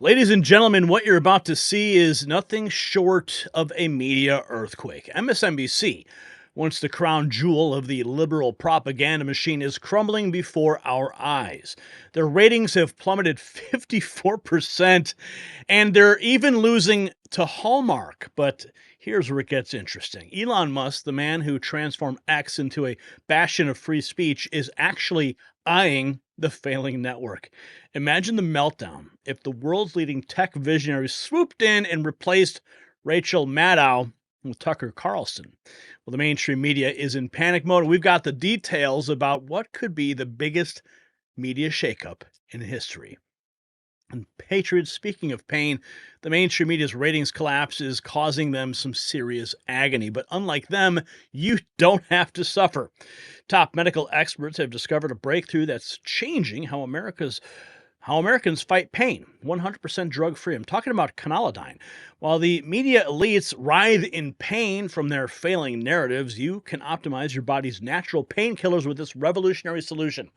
Ladies and gentlemen, what you're about to see is nothing short of a media earthquake. MSNBC, once the crown jewel of the liberal propaganda machine, is crumbling before our eyes. Their ratings have plummeted 54%, and they're even losing to Hallmark. But here's where it gets interesting. Elon Musk, the man who transformed X into a bastion of free speech, is actually eyeing the failing network. Imagine the meltdown if the world's leading tech visionaries swooped in and replaced Rachel Maddow with Tucker Carlson. Well, the mainstream media is in panic mode. We've got the details about what could be the biggest media shakeup in history. And patriots, speaking of pain, the mainstream media's ratings collapse is causing them some serious agony. But unlike them, you don't have to suffer. Top medical experts have discovered a breakthrough that's changing how Americans fight pain. 100% drug-free. I'm talking about Conolidine. While the media elites writhe in pain from their failing narratives, you can optimize your body's natural painkillers with this revolutionary solution.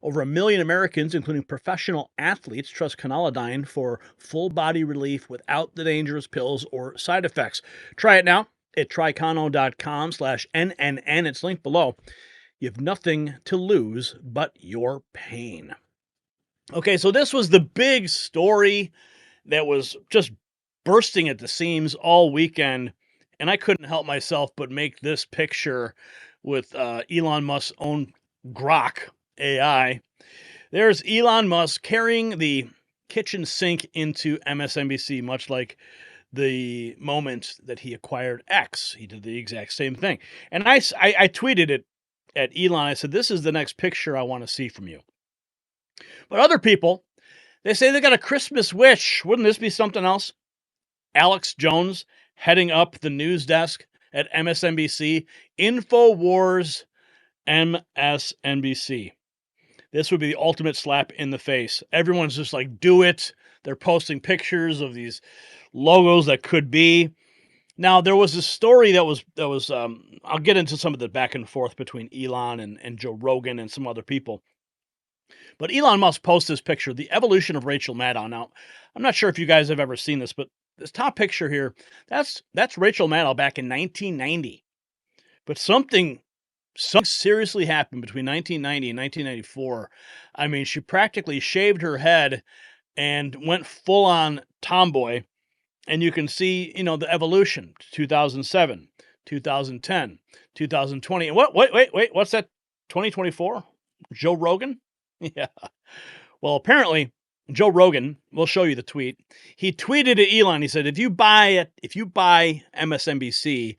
Over 1 million Americans, including professional athletes, trust Conolidine for full body relief without the dangerous pills or side effects. Try it now at trycono.com/NNN. It's linked below. You have nothing to lose but your pain. Okay, so this was the big story that was just bursting at the seams all weekend, and I couldn't help myself but make this picture with Elon Musk's own Grok AI. There's Elon Musk carrying the kitchen sink into MSNBC, much like the moment that he acquired X. He did the exact same thing. And I tweeted it at Elon. I said, this is the next picture I want to see from you. But other people, they say they got a Christmas wish. Wouldn't this be something else? Alex Jones heading up the news desk at MSNBC. InfoWars MSNBC. This would be the ultimate slap in the face. Everyone's just like, do it. They're posting pictures of these logos that could be. Now, there was a story that was I'll get into some of the back and forth between Elon and Joe Rogan and some other people. But Elon Musk posted this picture, the evolution of Rachel Maddow. Now, I'm not sure if you guys have ever seen this, but this top picture here, that's Rachel Maddow back in 1990. But something seriously happened between 1990 and 1994. I mean, she practically shaved her head and went full-on tomboy. And you can see, the evolution. 2007, 2010, 2020. And wait, what's that? 2024? Joe Rogan? Yeah. Well, apparently, Joe Rogan, we'll show you the tweet. He tweeted at Elon. He said, if you buy MSNBC,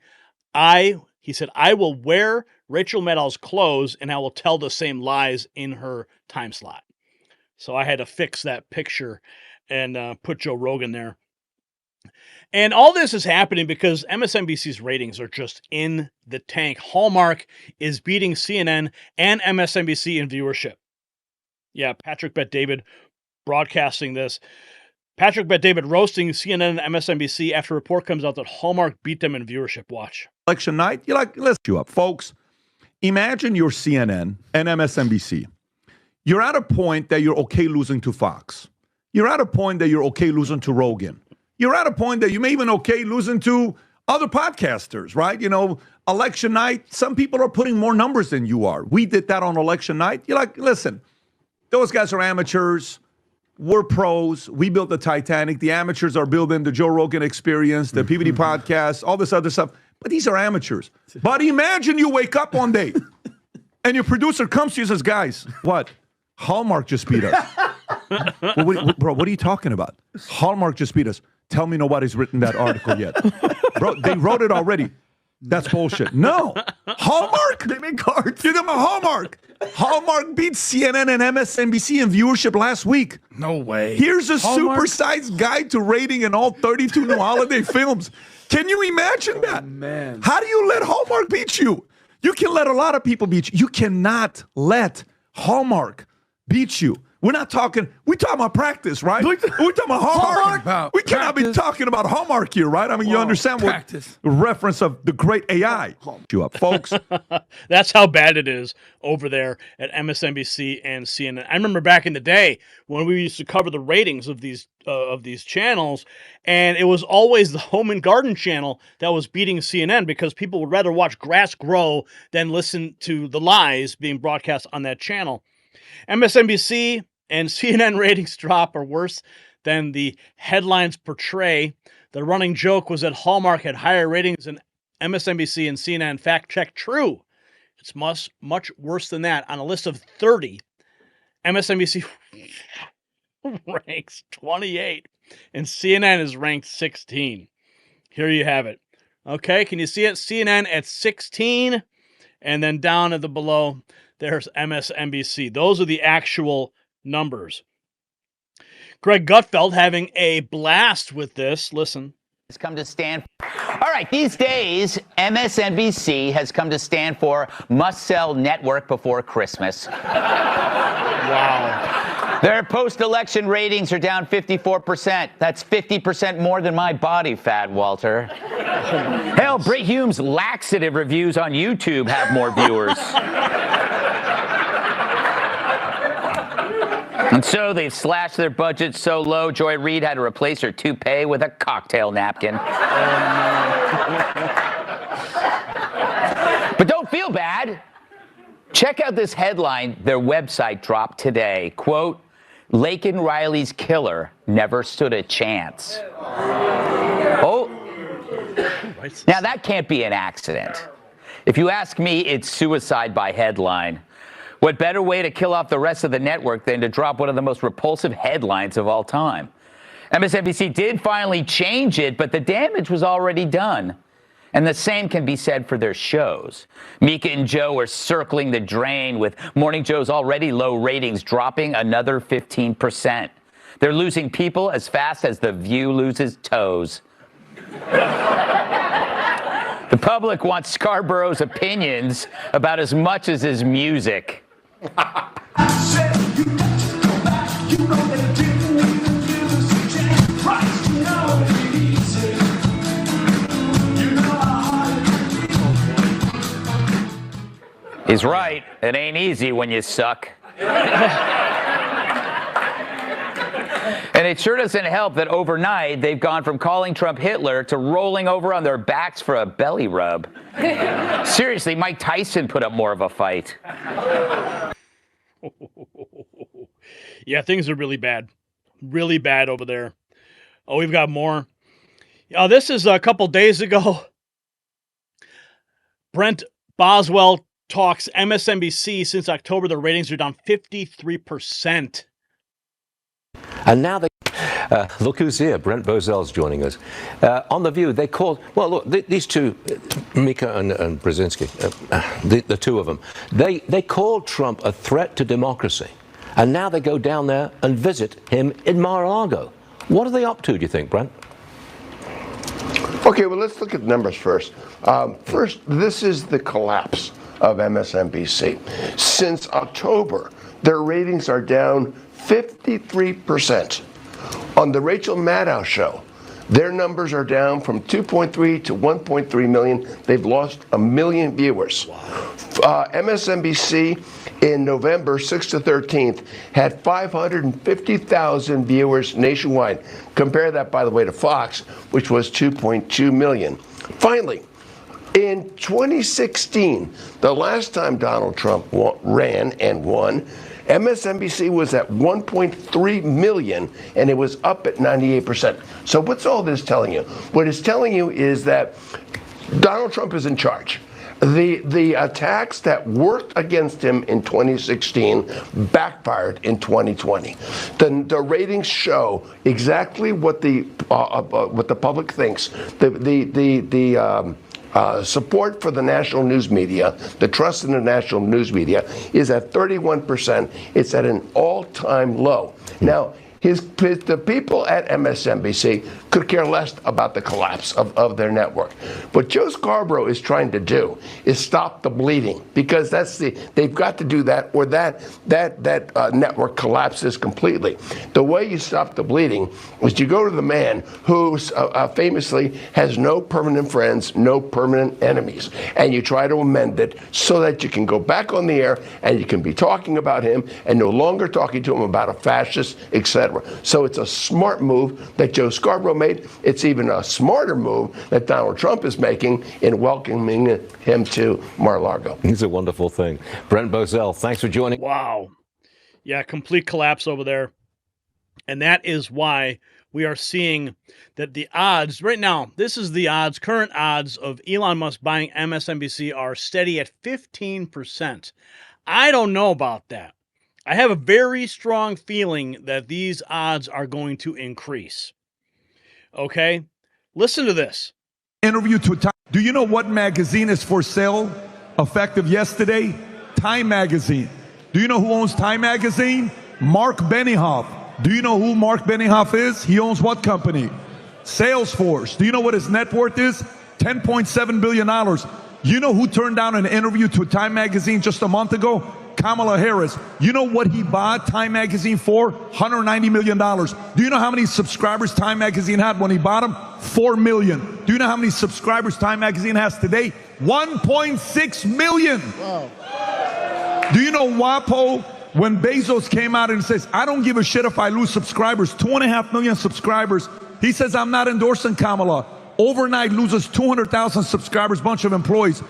he said, I will wear Rachel Maddow's clothes and I will tell the same lies in her time slot. So I had to fix that picture and put Joe Rogan there. And all this is happening because MSNBC's ratings are just in the tank. Hallmark is beating CNN and MSNBC in viewership. Yeah, Patrick Bet-David broadcasting this. Patrick Bet-David roasting CNN and MSNBC after a report comes out that Hallmark beat them in viewership. Watch. Election night, you're like, let's you up. Folks, imagine you're CNN and MSNBC. You're at a point that you're okay losing to Fox. You're at a point that you're okay losing to Rogan. You're at a point that you may even okay losing to other podcasters, right? Election night, some people are putting more numbers than you are. We did that on election night. You're like, listen, those guys are amateurs. We're pros. We built the Titanic. The amateurs are building the Joe Rogan Experience, the PBD podcast, all this other stuff. But these are amateurs. But imagine you wake up one day and your producer comes to you and says, guys, what? Hallmark just beat us. Bro, what are you talking about? Hallmark just beat us. Tell me nobody's written that article yet. Bro, they wrote it already. That's bullshit. No. Hallmark? They make cards. Give them a Hallmark. Hallmark beat CNN and MSNBC in viewership last week. No way. Here's a supersized guide to rating in all 32 new holiday films. Can you imagine that? Man. How do you let Hallmark beat you? You can let a lot of people beat you. You cannot let Hallmark beat you. We're talking about practice, right? We're talking about Hallmark. We cannot be talking about Hallmark here, right? I mean, you understand what the reference of the great AI. You up, folks. That's how bad it is over there at MSNBC and CNN. I remember back in the day when we used to cover the ratings of these channels, and it was always the Home and Garden channel that was beating CNN because people would rather watch grass grow than listen to the lies being broadcast on that channel. MSNBC and CNN ratings drop are worse than the headlines portray. The running joke was that Hallmark had higher ratings than MSNBC and CNN. Fact check true. It's much worse than that. On a list of 30, MSNBC ranks 28 and CNN is ranked 16. Here you have it. Okay, can you see it? CNN at 16, and then down at the below, there's MSNBC. Those are the actual numbers. Greg Gutfeld having a blast with this. Listen. Has come to stand. All right, these days, MSNBC has come to stand for Must Sell Network Before Christmas. Wow. Their post-election ratings are down 54%. That's 50% more than my body fat, Walter. Hell, Brit Hume's laxative reviews on YouTube have more viewers. And so they've slashed their budget so low, Joy Reid had to replace her toupee with a cocktail napkin. But don't feel bad. Check out this headline their website dropped today. Quote, Laken Riley's killer never stood a chance. Oh, now that can't be an accident. If you ask me, it's suicide by headline. What better way to kill off the rest of the network than to drop one of the most repulsive headlines of all time? MSNBC did finally change it, but the damage was already done. And the same can be said for their shows. Mika and Joe are circling the drain, with Morning Joe's already low ratings dropping another 15%. They're losing people as fast as The View loses toes. The public wants Scarborough's opinions about as much as his music. He's right. It ain't easy when you suck. And it sure doesn't help that overnight they've gone from calling Trump Hitler to rolling over on their backs for a belly rub. Seriously, Mike Tyson put up more of a fight. Yeah, things are really bad. Really bad over there. Oh, we've got more. This is a couple days ago. Brent Boswell talks MSNBC. Since October, the ratings are down 53%. And now they look who's here. Brent Bozell's joining us. On The View, they called, well, look, these two, Mika and Brzezinski, the two of them, they called Trump a threat to democracy. And now they go down there and visit him in Mar-a-Lago. What are they up to, do you think, Brent? Okay, well, let's look at numbers first. First, this is the collapse of MSNBC. Since October, their ratings are down 53%. On the Rachel Maddow show, their numbers are down from 2.3 to 1.3 million. They've lost 1 million viewers. MSNBC in November 6th to 13th had 550,000 viewers nationwide. Compare that, by the way, to Fox, which was 2.2 million. Finally, in 2016, the last time Donald Trump ran and won, MSNBC was at 1.3 million, and it was up at 98%. So what's all this telling you? What it's telling you is that Donald Trump is in charge. The attacks that worked against him in 2016 backfired in 2020. The ratings show exactly what the public thinks. Support for the national news media, the trust in the national news media, is at 31%. It's at an all-time low. Now, The people at MSNBC could care less about the collapse of their network. What Joe Scarborough is trying to do is stop the bleeding, because they've got to do that, or that network collapses completely. The way you stop the bleeding is you go to the man who famously has no permanent friends, no permanent enemies, and you try to amend it so that you can go back on the air and you can be talking about him and no longer talking to him about a fascist, etc. So it's a smart move that Joe Scarborough made. It's even a smarter move that Donald Trump is making in welcoming him to Mar-a-Lago. It's a wonderful thing. Brent Bozell, thanks for joining. Wow. Yeah, complete collapse over there. And that is why we are seeing that the odds right now, this is the odds, current odds of Elon Musk buying MSNBC are steady at 15%. I don't know about that. I have a very strong feeling that these odds are going to increase. Okay? Listen to this. Interview to Time. Do you know what magazine is for sale effective yesterday? Time Magazine. Do you know who owns Time Magazine? Mark Benioff. Do you know who Mark Benioff is? He owns what company? Salesforce. Do you know what his net worth is? $10.7 billion. You know who turned down an interview to Time Magazine just a month ago? Kamala Harris. You know what he bought Time Magazine for? $190 million. Do you know how many subscribers Time Magazine had when he bought them? 4 million. Do you know how many subscribers Time Magazine has today? 1.6 million. Wow. Do you know WAPO, when Bezos came out and says, I don't give a shit if I lose subscribers, 2.5 million subscribers, he says, I'm not endorsing Kamala. Overnight loses 200,000 subscribers, bunch of employees.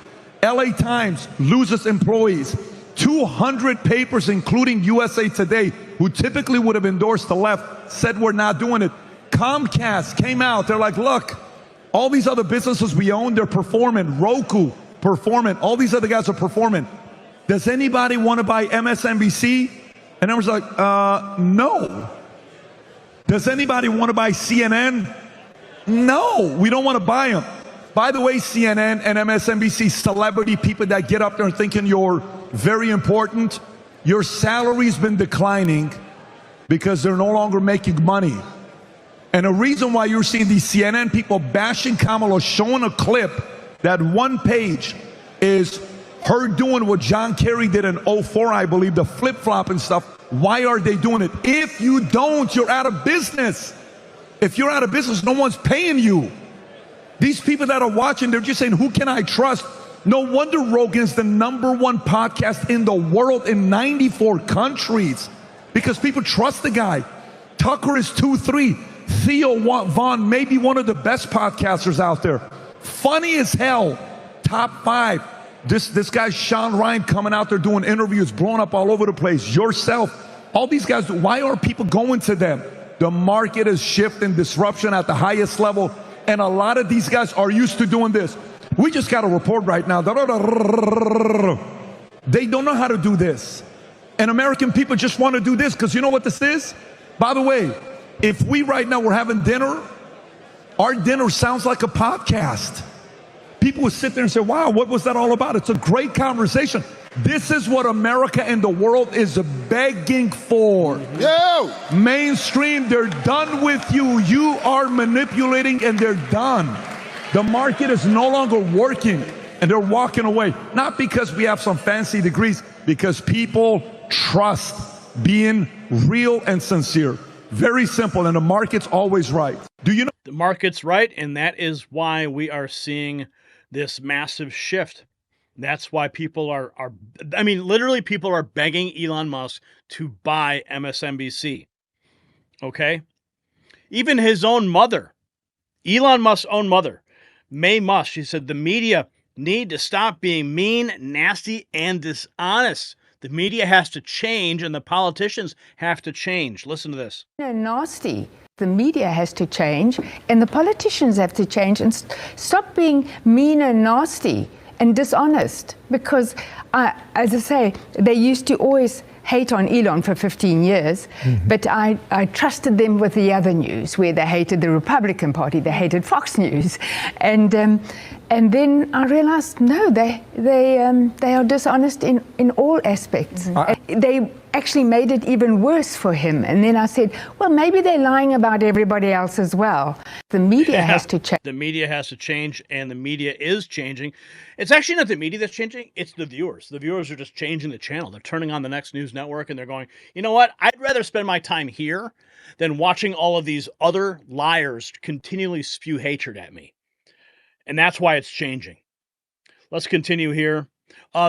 LA Times loses employees. 200 papers, including USA Today, who typically would have endorsed the left, said we're not doing it. Comcast came out. They're like, look, all these other businesses we own, they're performing. Roku, performing. All these other guys are performing. Does anybody want to buy MSNBC? And I was like, no. Does anybody want to buy CNN? No, we don't want to buy them. By the way, CNN and MSNBC, celebrity people that get up there and thinking you're very important, your salary's been declining because they're no longer making money. And the reason why you're seeing these CNN people bashing Kamala, showing a clip that one page is her doing what John Kerry did in 04, I believe, the flip-flop and stuff. Why are they doing it? If you don't, you're out of business. If you're out of business, no one's paying you. These people that are watching, they're just saying, who can I trust? No wonder Rogan is the #1 podcast in the world in 94 countries, because people trust the guy. Tucker is 2-3. Theo Vaughn may be one of the best podcasters out there. Funny as hell. Top 5. This guy Sean Ryan coming out there doing interviews, blowing up all over the place. Yourself. All these guys, why are people going to them? The market is shifting, disruption at the highest level. And a lot of these guys are used to doing this. We just got a report right now. They don't know how to do this. And American people just want to do this because you know what this is? By the way, if we right now were having dinner, our dinner sounds like a podcast. People would sit there and say, wow, what was that all about? It's a great conversation. This is what America and the world is begging for. Yo! Mainstream, they're done with you. You are manipulating and they're done. The market is no longer working and they're walking away. Not because we have some fancy degrees, because people trust being real and sincere. Very simple, and the market's always right. Do you know? The market's right, and that is why we are seeing this massive shift. That's why people are I mean, literally people are begging Elon Musk to buy MSNBC. Okay? Even his own mother, Elon Musk's own mother, Mae Musk, she said the media need to stop being mean, nasty, and dishonest. The media has to change and the politicians have to change. Listen to this. Nasty. The media has to change and the politicians have to change and stop being mean and nasty and dishonest, because as I say, they used to always hate on Elon for 15 years, but I trusted them with the other news, where they hated the Republican Party, they hated Fox News, and then I realized, no, they are dishonest in all aspects. they actually made it even worse for him. And then I said, well, maybe they're lying about everybody else as well. The media has to change. The media has to change, and the media is changing. It's actually not the media that's changing, it's the viewers. The viewers are just changing the channel. They're turning on the next news network, and they're going, you know what? I'd rather spend my time here than watching all of these other liars continually spew hatred at me. And that's why it's changing. Let's continue here.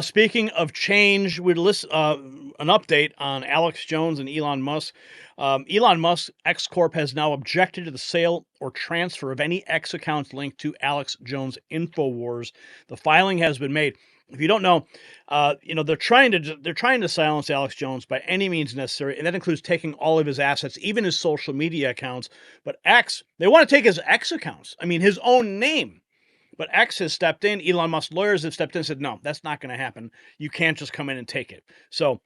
Speaking of change, we'd list an update on Alex Jones and Elon Musk. Elon Musk X Corp has now objected to the sale or transfer of any X accounts linked to Alex Jones InfoWars. The filing has been made. If you don't know, they're trying to silence Alex Jones by any means necessary, and that includes taking all of his assets, even his social media accounts. But X, they want to take his X accounts. I mean, his own name. But X has stepped in. Elon Musk's lawyers have stepped in and said, no, that's not going to happen. You can't just come in and take it. So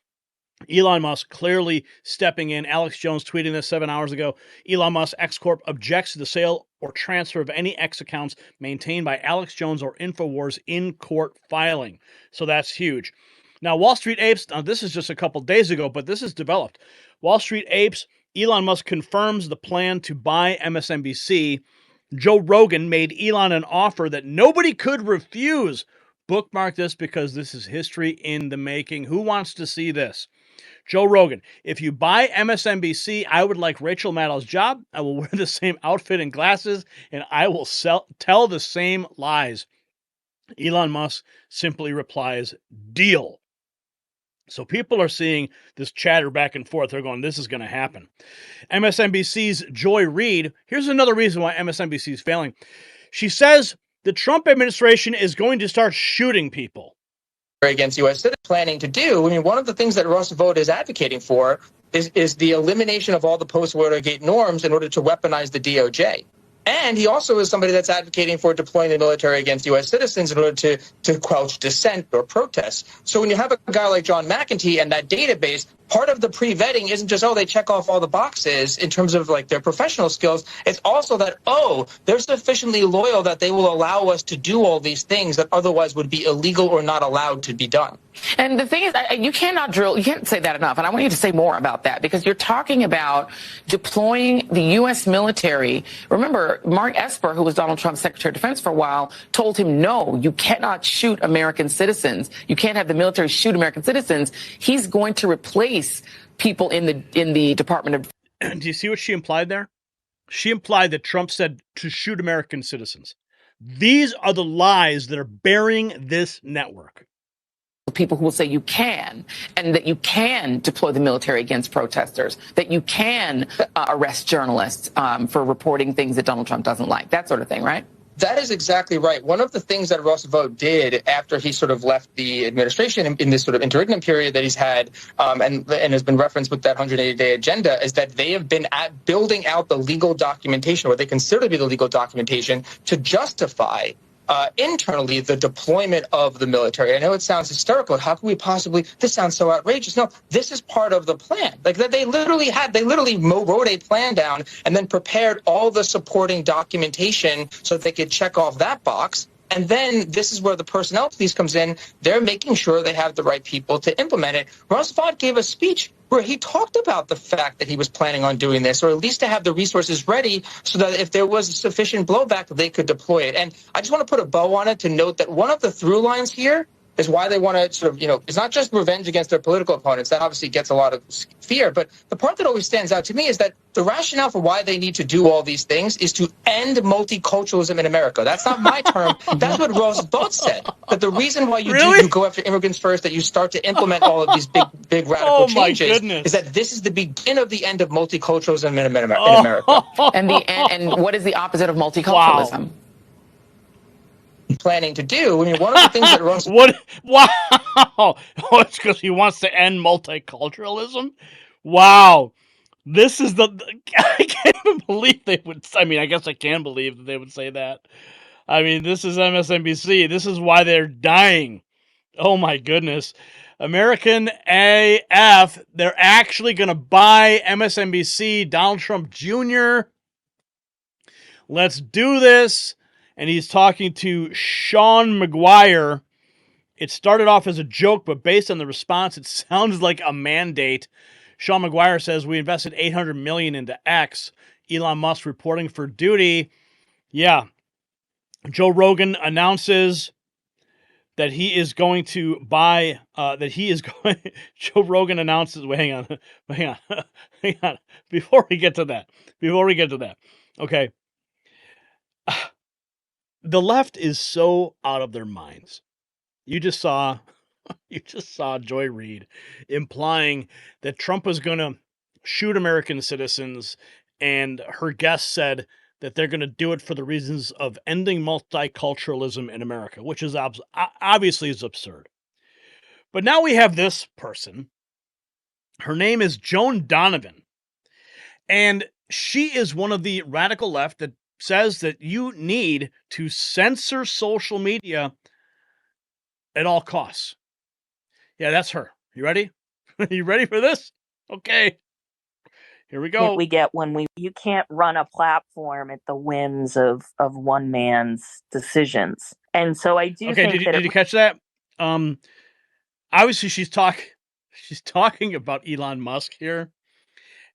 Elon Musk clearly stepping in. Alex Jones tweeting this 7 hours ago. Elon Musk X Corp objects to the sale or transfer of any X accounts maintained by Alex Jones or InfoWars in court filing. So that's huge. Now, Wall Street Apes, now this is just a couple days ago, but this is developed. Wall Street Apes, Elon Musk confirms the plan to buy MSNBC. Joe Rogan made Elon an offer that nobody could refuse. Bookmark this because this is history in the making. Who wants to see this? Joe Rogan, if you buy MSNBC, I would like Rachel Maddow's job. I will wear the same outfit and glasses, and I will tell the same lies. Elon Musk simply replies, deal. So people are seeing this chatter back and forth. They're going, this is going to happen. MSNBC's Joy Reid, here's another reason why MSNBC is failing. She says the Trump administration is going to start shooting people against U.S. citizens. Planning to do. I mean, one of the things that Russ Vought is advocating for is the elimination of all the post-Watergate norms in order to weaponize the DOJ. And he also is somebody that's advocating for deploying the military against U.S. citizens in order to quench dissent or protest. So when you have a guy like John McEntee and that database, part of the pre-vetting isn't just, oh, they check off all the boxes in terms of like their professional skills. It's also that, oh, they're sufficiently loyal that they will allow us to do all these things that otherwise would be illegal or not allowed to be done. And the thing is, you can't say that enough. And I want you to say more about that because you're talking about deploying the U.S. military. Remember, Mark Esper, who was Donald Trump's Secretary of Defense for a while, told him, no, you cannot shoot American citizens. You can't have the military shoot American citizens. He's going to replace people in the Department of... Do you see what she implied there? She implied that Trump said to shoot American citizens. These are the lies that are burying this network. People who will say you can, and that you can deploy the military against protesters, that you can arrest journalists for reporting things that Donald Trump doesn't like, that sort of thing, right? That is exactly right. One of the things that Russ Vought did after he sort of left the administration in this sort of interregnum period that he's had and has been referenced with that 180-day agenda is that they have been building out the legal documentation, what they consider to be the legal documentation, to justify internally the deployment of the military. I know it sounds hysterical. How can we possibly, this sounds so outrageous. No, this is part of the plan. Like that they literally wrote a plan down and then prepared all the supporting documentation so that they could check off that box. And then this is where the personnel piece comes in. They're making sure they have the right people to implement it. Russ Vought gave a speech where he talked about the fact that he was planning on doing this, or at least to have the resources ready so that if there was sufficient blowback, they could deploy it. And I just want to put a bow on it to note that one of the through lines here is why they want to sort of, it's not just revenge against their political opponents. That obviously gets a lot of fear. But the part that always stands out to me is that the rationale for why they need to do all these things is to end multiculturalism in America. That's not my term. That's what Russ Vought said. That the reason why you go after immigrants first, that you start to implement all of these big radical changes, is that this is the beginning of the end of multiculturalism in America. And what is the opposite of multiculturalism? Wow. Planning to do. I mean, one of the things that Russ... Wow! Oh, it's because he wants to end multiculturalism? Wow. This is I can't even believe they would... I mean, I guess I can believe that they would say that. I mean, this is MSNBC. This is why they're dying. Oh, my goodness. American AF, they're actually going to buy MSNBC, Donald Trump Jr. Let's do this. And he's talking to Sean McGuire It started off as a joke, but based on the response, it sounds like a mandate. Sean McGuire says we invested $800 million into X. Elon Musk reporting for duty. Yeah. Joe Rogan announces that he is going to buy, Joe Rogan announces, wait, hang on. Before we get to that. Okay. The left is so out of their minds. You just saw Joy Reid implying that Trump was going to shoot American citizens, and her guest said that they're going to do it for the reasons of ending multiculturalism in America, which is obviously is absurd. But now we have this person. Her name is Joan Donovan, and she is one of the radical left that says that you need to censor social media at all costs. Yeah, that's her. You ready? You ready for this? Okay. Here we go. We get when you can't run a platform at the whims of one man's decisions. And so I do think did you catch that? Obviously she's talking about Elon Musk here,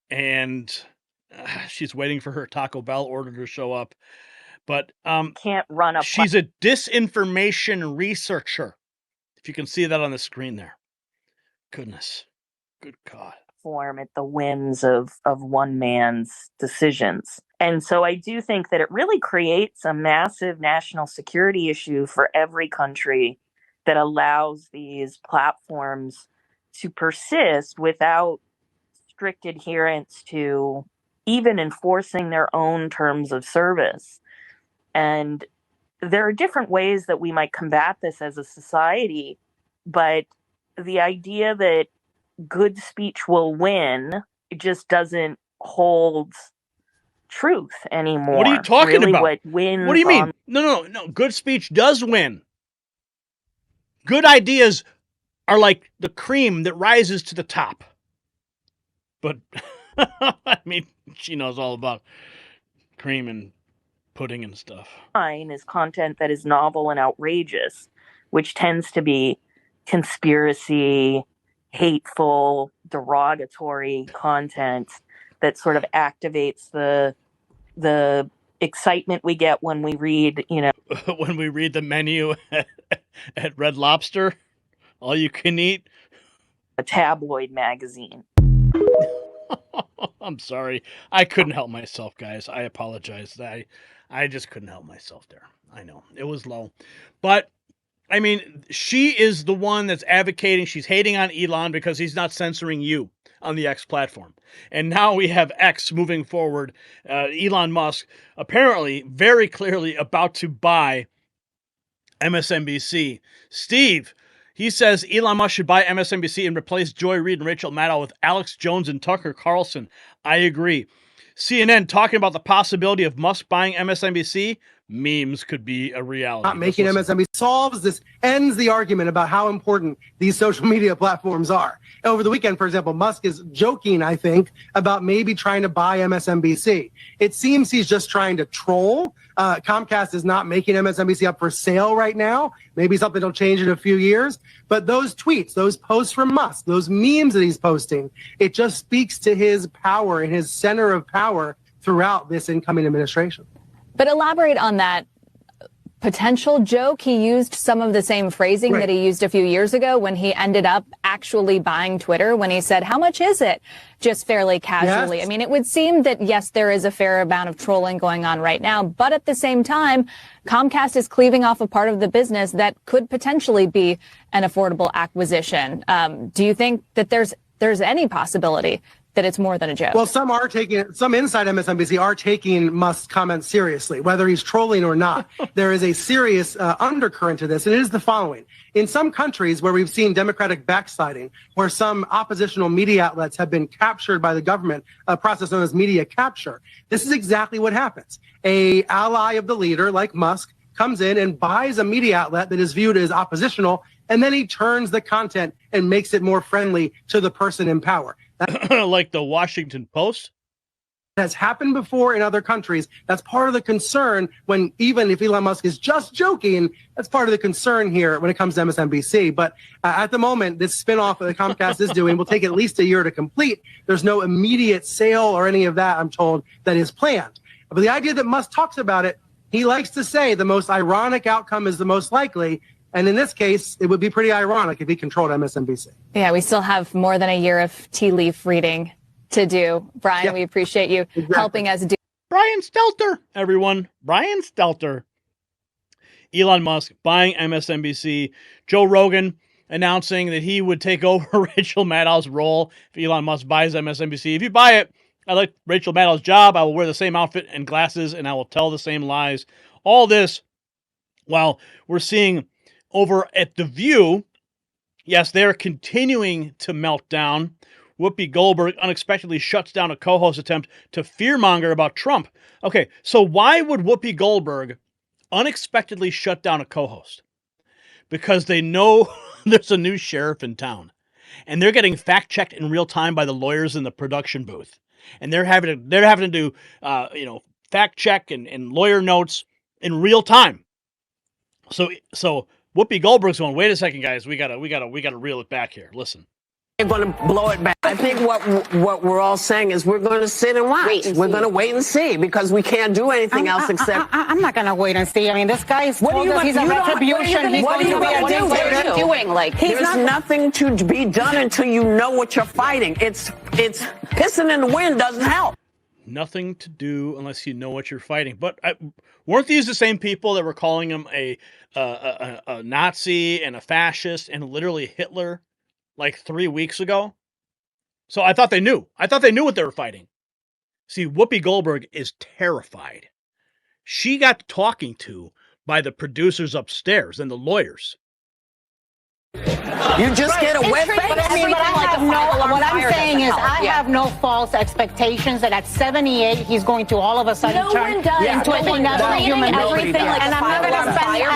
and she's waiting for her Taco Bell order to show up. But can't run a she's a disinformation researcher. If you can see that on the screen there. Goodness. Good God. Form at the whims of one man's decisions. And so I do think that it really creates a massive national security issue for every country that allows these platforms to persist without strict adherence to even enforcing their own terms of service. And there are different ways that we might combat this as a society, but the idea that good speech will win, it just doesn't hold truth anymore. What are you talking about? What wins? What do you mean? No. Good speech does win. Good ideas are like the cream that rises to the top. But, I mean, she knows all about cream and pudding and stuff. Mine is content that is novel and outrageous, which tends to be conspiracy, hateful, derogatory content that sort of activates the excitement we get when we read, when we read the menu at Red Lobster, all you can eat, a tabloid magazine. I'm sorry. I couldn't help myself, guys. I apologize. I just couldn't help myself there. I know it was low, but I mean, she is the one that's advocating. She's hating on Elon because he's not censoring you on the X platform. And now we have X moving forward. Elon Musk apparently very clearly about to buy MSNBC. Steve, he says Elon Musk should buy MSNBC and replace Joy Reid and Rachel Maddow with Alex Jones and Tucker Carlson. I agree. CNN talking about the possibility of Musk buying MSNBC. Memes could be a reality. Not making MSNBC solves this, ends the argument about how important these social media platforms are. Over the weekend, for example, Musk is joking, I think, about maybe trying to buy MSNBC. It seems he's just trying to troll. Comcast is not making MSNBC up for sale right now. Maybe something will change in a few years. But those tweets, those posts from Musk, those memes that he's posting, it just speaks to his power and his center of power throughout this incoming administration. But elaborate on that potential joke. He used some of the same phrasing that he used a few years ago when he ended up actually buying Twitter, when he said, "How much is it?" just fairly casually. Yes. I mean, it would seem that, yes, there is a fair amount of trolling going on right now, but at the same time, Comcast is cleaving off a part of the business that could potentially be an affordable acquisition. Do you think that there's any possibility that it's more than a joke? Well, some inside MSNBC are taking Musk's comments seriously, whether he's trolling or not. There is a serious undercurrent to this, and it is the following. In some countries where we've seen democratic backsliding, where some oppositional media outlets have been captured by the government, a process known as media capture, this is exactly what happens. An ally of the leader, like Musk, comes in and buys a media outlet that is viewed as oppositional, and then he turns the content and makes it more friendly to the person in power. Like the Washington Post? has happened before in other countries. That's part of the concern when, even if Elon Musk is just joking, that's part of the concern here when it comes to MSNBC. But at the moment, this spinoff that Comcast is doing will take at least a year to complete. There's no immediate sale or any of that, I'm told, that is planned. But the idea that Musk talks about it, he likes to say the most ironic outcome is the most likely. And in this case, it would be pretty ironic if he controlled MSNBC. Yeah, we still have more than a year of tea leaf reading to do. Brian, we appreciate you helping us do. Brian Stelter, everyone. Brian Stelter. Elon Musk buying MSNBC. Joe Rogan announcing that he would take over Rachel Maddow's role if Elon Musk buys MSNBC. If you buy it, I like Rachel Maddow's job. I will wear the same outfit and glasses, and I will tell the same lies. All this while we're seeing over at The View, yes, they're continuing to melt down. Whoopi Goldberg unexpectedly shuts down a co-host attempt to fearmonger about Trump. Okay, so why would Whoopi Goldberg unexpectedly shut down a co-host? Because they know there's a new sheriff in town, and they're getting fact-checked in real time by the lawyers in the production booth, and they're having to do fact check and lawyer notes in real time. So Whoopi Goldberg's going, wait a second, guys, we gotta reel it back here. Listen. They're going to blow it back. I think what we're all saying is we're going to sit and watch. We're going to wait and see because we can't do anything else except. I'm not going to wait and see. I mean, this guy is told us he's a retribution. He's going to be a doing. Like, there's nothing to be done until you know what you're fighting. It's pissing in the wind doesn't help. Nothing to do unless you know what you're fighting. But weren't these the same people that were calling him a Nazi and a fascist and literally Hitler like 3 weeks ago? So I thought they knew. I thought they knew what they were fighting. See, Whoopi Goldberg is terrified. She got talking to by the producers upstairs and the lawyers. You just get a wet face. But what I'm saying is I have no false expectations that at 78 he's going to all of a sudden turn into another human being. And I'm not going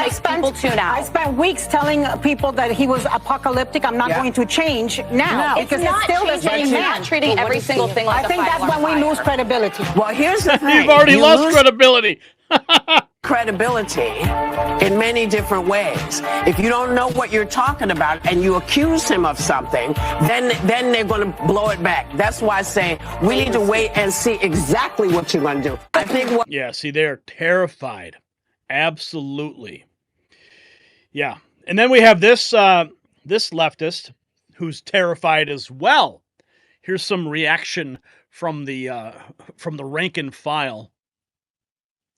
to spend. I spent weeks telling people that he was apocalyptic. I'm not going to change now because it's still the same man. Not treating every single thing like I think that's when we lose credibility. Well, here's the thing. You've already lost credibility. Credibility in many different ways. If you don't know what you're talking about and you accuse him of something, then they're going to blow it back. That's why I say we need to wait and see exactly what you're going to do. I think see, they're terrified. Absolutely. Yeah. And then we have this this leftist who's terrified as well. Here's some reaction from the rank and file.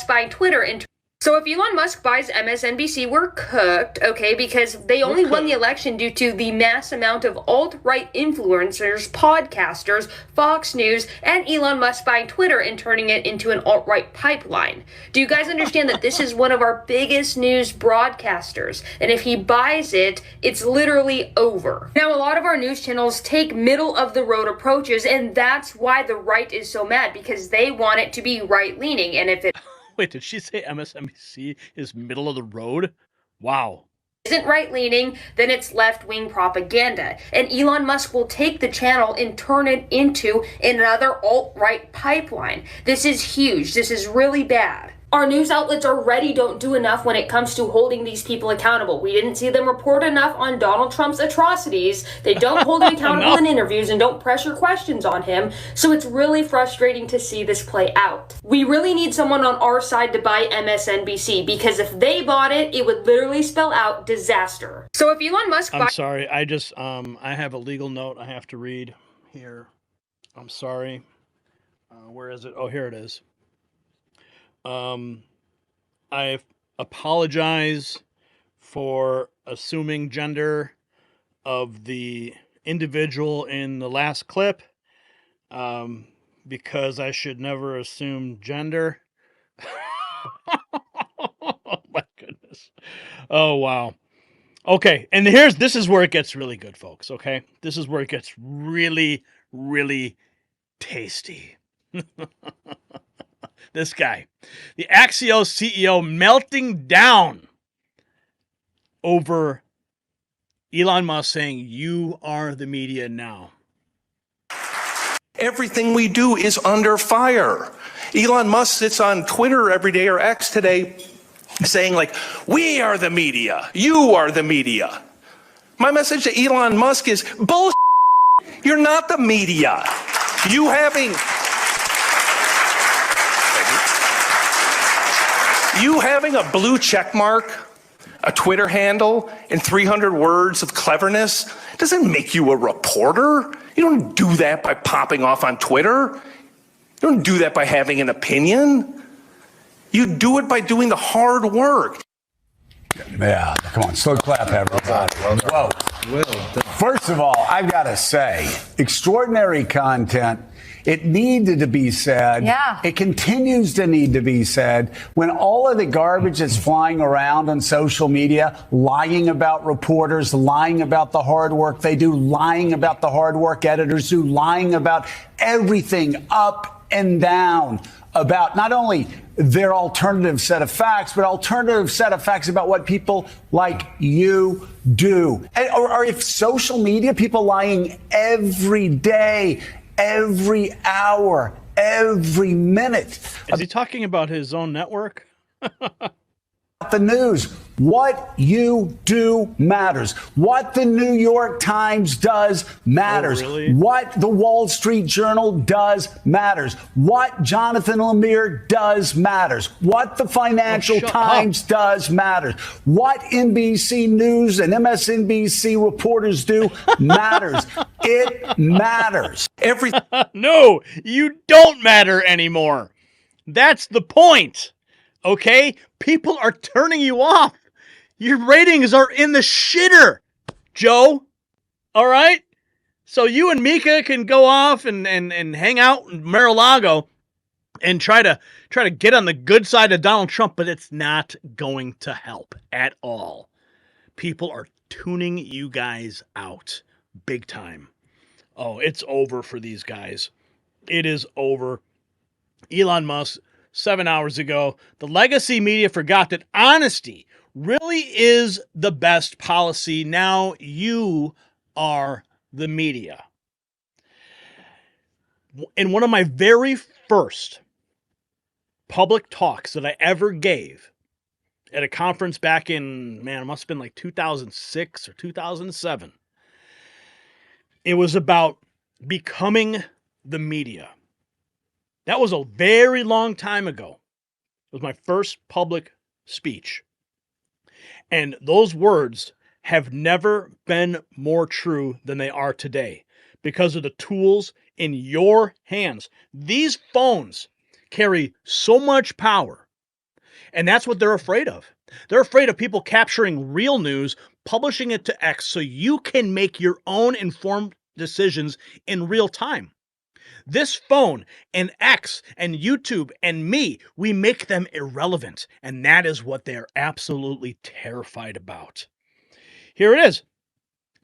By Twitter. So if Elon Musk buys MSNBC, we're cooked, okay, because they only won the election due to the mass amount of alt-right influencers, podcasters, Fox News, and Elon Musk buying Twitter and turning it into an alt-right pipeline. Do you guys understand that this is one of our biggest news broadcasters? And if he buys it, it's literally over. Now, a lot of our news channels take middle-of-the-road approaches, and that's why the right is so mad, because they want it to be right-leaning, and if it... Wait, did she say MSNBC is middle of the road? Wow. Isn't right-leaning, then it's left-wing propaganda. And Elon Musk will take the channel and turn it into another alt-right pipeline. This is huge. This is really bad. Our news outlets already don't do enough when it comes to holding these people accountable. We didn't see them report enough on Donald Trump's atrocities. They don't hold him accountable in interviews and don't pressure questions on him. So it's really frustrating to see this play out. We really need someone on our side to buy MSNBC, because if they bought it, it would literally spell out disaster. So if Elon Musk I'm sorry, I just I have a legal note I have to read here. I'm sorry. Where is it? Oh, here it is. I apologize for assuming gender of the individual in the last clip, because I should never assume gender. Oh my goodness. Oh, wow. Okay. And this is where it gets really good, folks. Okay. This is where it gets really, really tasty. This guy, the Axios CEO, melting down over Elon Musk saying, "You are the media now." Everything we do is under fire. Elon Musk sits on Twitter every day, or X today, saying like, we are the media, you are the media. My message to Elon Musk is bullshit. You're not the media. You having a blue check mark, a Twitter handle, and 300 words of cleverness doesn't make you a reporter. You don't do that by popping off on Twitter. You don't do that by having an opinion. You do it by doing the hard work. Yeah, come on, slow clap, everybody. Whoa. First of all, I've got to say, extraordinary content. It needed to be said. Yeah. It continues to need to be said. When all of the garbage is flying around on social media, lying about reporters, lying about the hard work they do, lying about the hard work editors do, lying about everything up and down about not only their alternative set of facts, but alternative set of facts about what people like you do. Or if social media, people lying every day, every hour, every minute. Is he talking about his own network? The news. What you do matters. What the New York Times does matters. Oh, really? What the Wall Street Journal does matters. What Jonathan Lemire does matters. What the Financial Times does matters. What NBC News and MSNBC reporters do matters. It matters. No, you don't matter anymore. That's the point. Okay? People are turning you off. Your ratings are in the shitter, Joe. All right? So you and Mika can go off and hang out in Mar-a-Lago and try to get on the good side of Donald Trump, but it's not going to help at all. People are tuning you guys out big time. Oh, it's over for these guys. It is over. Elon Musk, 7 hours ago, the legacy media forgot that honesty really is the best policy. Now you are the media. In one of my very first public talks that I ever gave at a conference back in, it must have been like 2006 or 2007, it was about becoming the media. That was a very long time ago. It was my first public speech. And those words have never been more true than they are today because of the tools in your hands. These phones carry so much power, and that's what they're afraid of. They're afraid of people capturing real news, publishing it to X so you can make your own informed decisions in real time. This phone and X and YouTube and me, we make them irrelevant. And that is what they're absolutely terrified about. Here it is.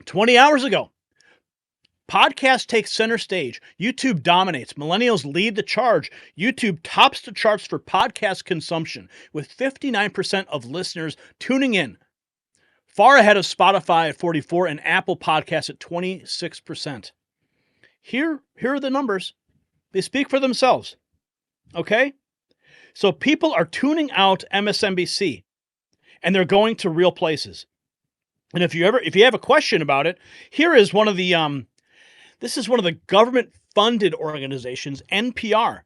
20 hours ago, podcast takes center stage. YouTube dominates. Millennials lead the charge. YouTube tops the charts for podcast consumption with 59% of listeners tuning in. Far ahead of Spotify at 44% and Apple Podcasts at 26%. Here are the numbers. They speak for themselves. Okay? So people are tuning out MSNBC and they're going to real places. And if you have a question about it, here is one of the this is one of the government funded organizations, NPR.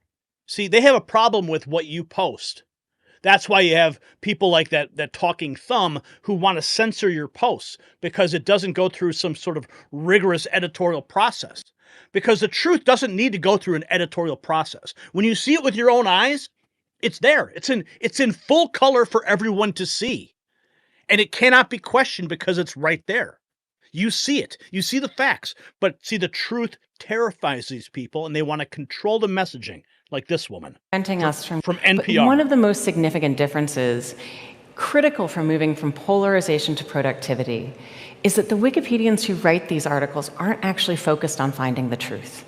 See, they have a problem with what you post. That's why you have people like that talking thumb who want to censor your posts because it doesn't go through some sort of rigorous editorial process. Because the truth doesn't need to go through an editorial process. When you see it with your own eyes, it's there. It's in full color for everyone to see. And it cannot be questioned because it's right there. You see it. You see the facts. But see, the truth terrifies these people and they want to control the messaging, like this woman. Preventing us from NPR. But one of the most significant differences, critical for moving from polarization to productivity, is that the Wikipedians who write these articles aren't actually focused on finding the truth.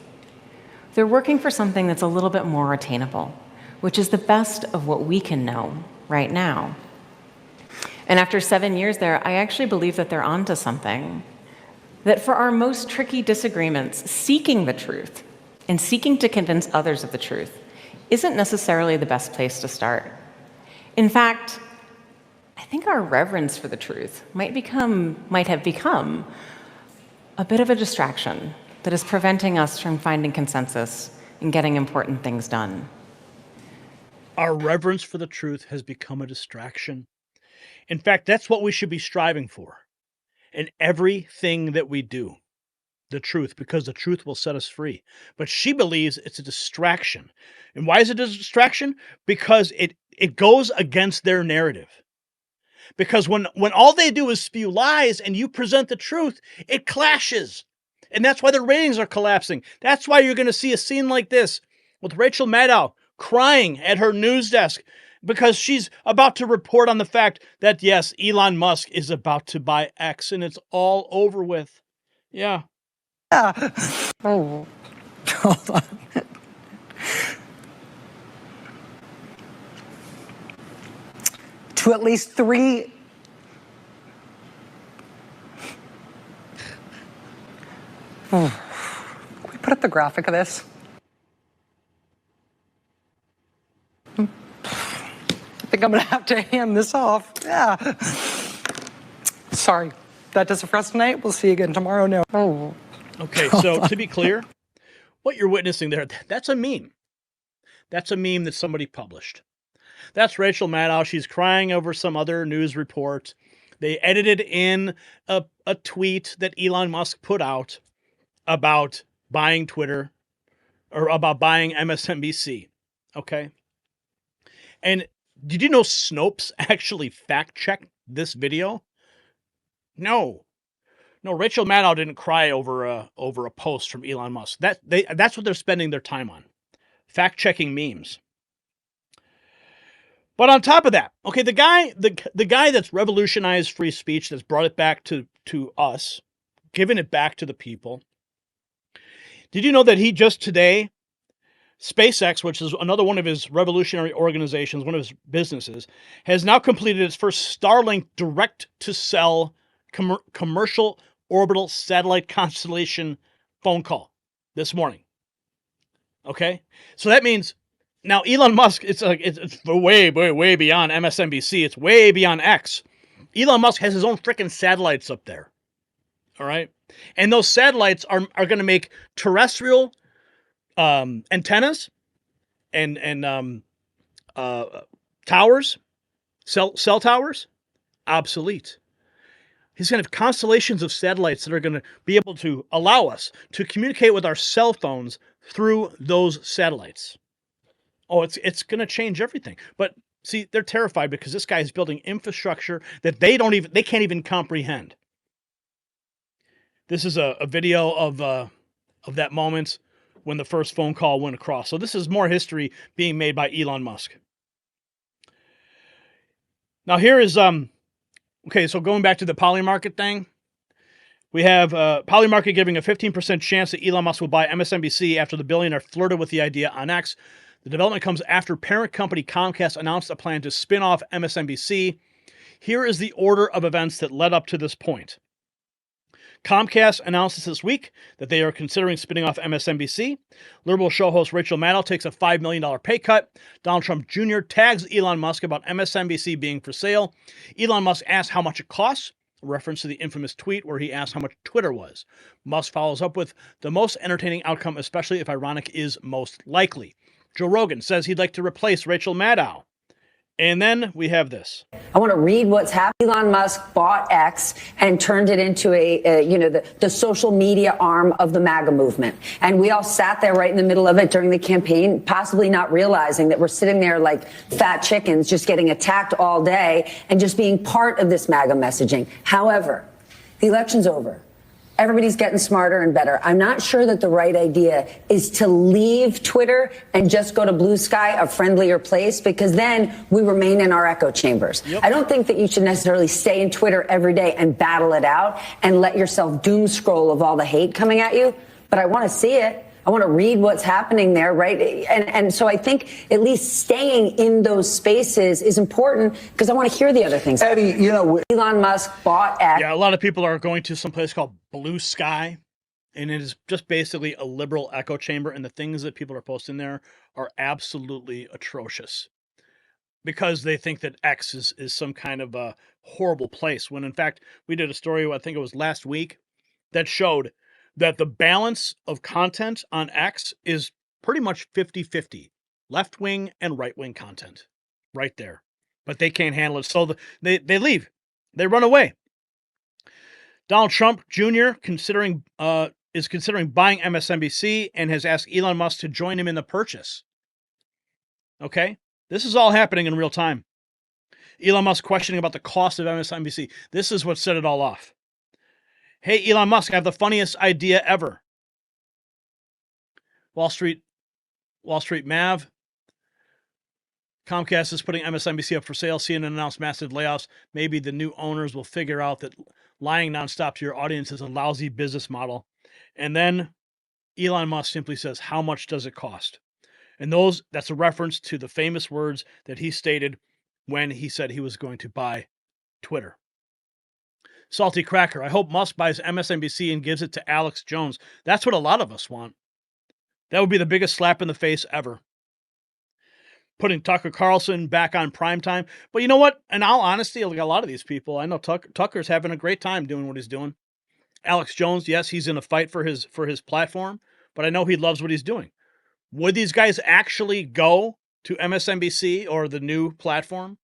They're working for something that's a little bit more attainable, which is the best of what we can know right now. And after 7 years there, I actually believe that they're onto something. That for our most tricky disagreements, seeking the truth and seeking to convince others of the truth isn't necessarily the best place to start. In fact, I think our reverence for the truth might have become a bit of a distraction that is preventing us from finding consensus and getting important things done. Our reverence for the truth has become a distraction. In fact, that's what we should be striving for in everything that we do. The truth, because the truth will set us free. But she believes it's a distraction. And why is it a distraction? Because it goes against their narrative. Because when all they do is spew lies and you present the truth, it clashes. And that's why the ratings are collapsing. That's why you're going to see a scene like this with Rachel Maddow crying at her news desk because she's about to report on the fact that, yes, Elon Musk is about to buy X and it's all over with. Yeah. Oh, hold on. To at least 3. Can we put up the graphic of this? I think I'm gonna have to hand this off. Yeah. Sorry. That does it for us tonight. We'll see you again tomorrow. No. Oh. Okay, so to be clear, what you're witnessing there, that's a meme. That's a meme that somebody published. That's Rachel Maddow. She's crying over some other news report. They edited in a tweet that Elon Musk put out about buying Twitter or about buying MSNBC. Okay. And did you know Snopes actually fact-checked this video? No, Rachel Maddow didn't cry over a post from Elon Musk. That's what they're spending their time on, fact-checking memes. But on top of that, okay, the guy that's revolutionized free speech, that's brought it back to us, given it back to the people. Did you know that he just today, SpaceX, which is another one of his revolutionary organizations, one of his businesses, has now completed its first Starlink direct-to-cell commercial orbital satellite constellation phone call this morning. Okay? So that means now Elon Musk, it's way beyond MSNBC. It's way beyond X. Elon Musk has his own freaking satellites up there. All right? And those satellites are going to make terrestrial antennas and towers, cell towers, obsolete. He's going to have constellations of satellites that are going to be able to allow us to communicate with our cell phones through those satellites. Oh, it's going to change everything. But see, they're terrified because this guy is building infrastructure that they can't even comprehend. This is a video of that moment when the first phone call went across. So this is more history being made by Elon Musk. Now here is okay, so going back to the Polymarket thing, we have Polymarket giving a 15% chance that Elon Musk will buy MSNBC after the billionaire flirted with the idea on X. The development comes after parent company Comcast announced a plan to spin off MSNBC. Here is the order of events that led up to this point. Comcast announces this week that they are considering spinning off MSNBC. Liberal show host Rachel Maddow takes a $5 million pay cut. Donald Trump Jr. tags Elon Musk about MSNBC being for sale. Elon Musk asks how much it costs, a reference to the infamous tweet where he asked how much Twitter was. Musk follows up with the most entertaining outcome, especially if ironic, is most likely. Joe Rogan says he'd like to replace Rachel Maddow. And then we have this. I want to read what's happening. Elon Musk bought X and turned it into the social media arm of the MAGA movement. And we all sat there right in the middle of it during the campaign, possibly not realizing that we're sitting there like fat chickens, just getting attacked all day and just being part of this MAGA messaging. However, the election's over. Everybody's getting smarter and better. I'm not sure that the right idea is to leave Twitter and just go to Blue Sky, a friendlier place, because then we remain in our echo chambers. Yep. I don't think that you should necessarily stay in Twitter every day and battle it out and let yourself doom scroll of all the hate coming at you. But I want to see it. I want to read what's happening there, right? And so I think at least staying in those spaces is important because I want to hear the other things. Eddie, Elon Musk bought X. Yeah, a lot of people are going to some place called Blue Sky And it is just basically a liberal echo chamber, and the things that people are posting there are absolutely atrocious because they think that X is some kind of a horrible place, when in fact we did a story, I think it was last week, that showed that the balance of content on X is pretty much 50-50, left-wing and right-wing content right there. But they can't handle it, so they leave. They run away. Donald Trump Jr. is considering buying MSNBC and has asked Elon Musk to join him in the purchase. Okay? This is all happening in real time. Elon Musk questioning about the cost of MSNBC. This is what set it all off. Hey, Elon Musk, I have the funniest idea ever. Wall Street Mav. Comcast is putting MSNBC up for sale. CNN announced massive layoffs. Maybe the new owners will figure out that lying nonstop to your audience is a lousy business model. And then Elon Musk simply says, how much does it cost? And that's a reference to the famous words that he stated when he said he was going to buy Twitter. Salty Cracker, I hope Musk buys MSNBC and gives it to Alex Jones. That's what a lot of us want. That would be the biggest slap in the face ever. Putting Tucker Carlson back on primetime. But you know what? In all honesty, like a lot of these people, I know Tucker's having a great time doing what he's doing. Alex Jones, yes, he's in a fight for his platform, but I know he loves what he's doing. Would these guys actually go to MSNBC or the new platform?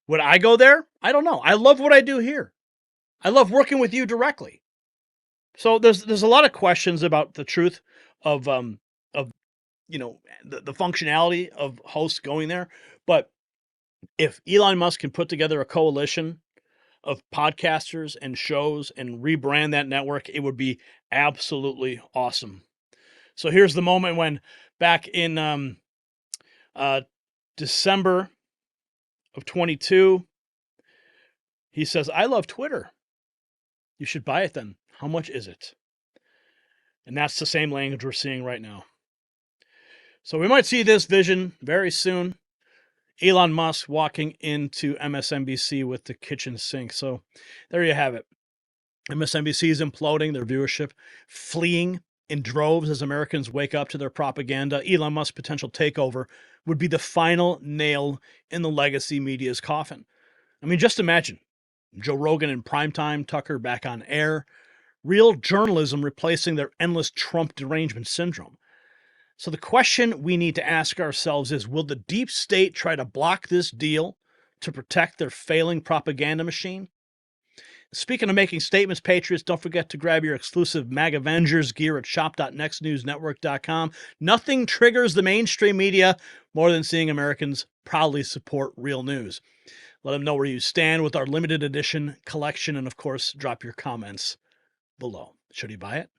Would I go there? I don't know. I love what I do here. I love working with you directly. So there's a lot of questions about the truth of the functionality of hosts going there. But if Elon Musk can put together a coalition of podcasters and shows and rebrand that network, it would be absolutely awesome. So here's the moment when back in December of 22, he says, I love Twitter. You should buy it then. How much is it? And that's the same language we're seeing right now. So we might see this vision very soon. Elon Musk walking into MSNBC with the kitchen sink. So there you have it. MSNBC is imploding, their viewership fleeing in droves as Americans wake up to their propaganda. Elon Musk's potential takeover would be the final nail in the legacy media's coffin. I mean, just imagine Joe Rogan in primetime, Tucker back on air, real journalism replacing their endless Trump derangement syndrome. So the question we need to ask ourselves is, will the deep state try to block this deal to protect their failing propaganda machine? Speaking of making statements, Patriots, don't forget to grab your exclusive MAG Avengers gear at shop.nextnewsnetwork.com. Nothing triggers the mainstream media more than seeing Americans proudly support real news. Let them know where you stand with our limited edition collection, and of course, drop your comments below. Should he buy it?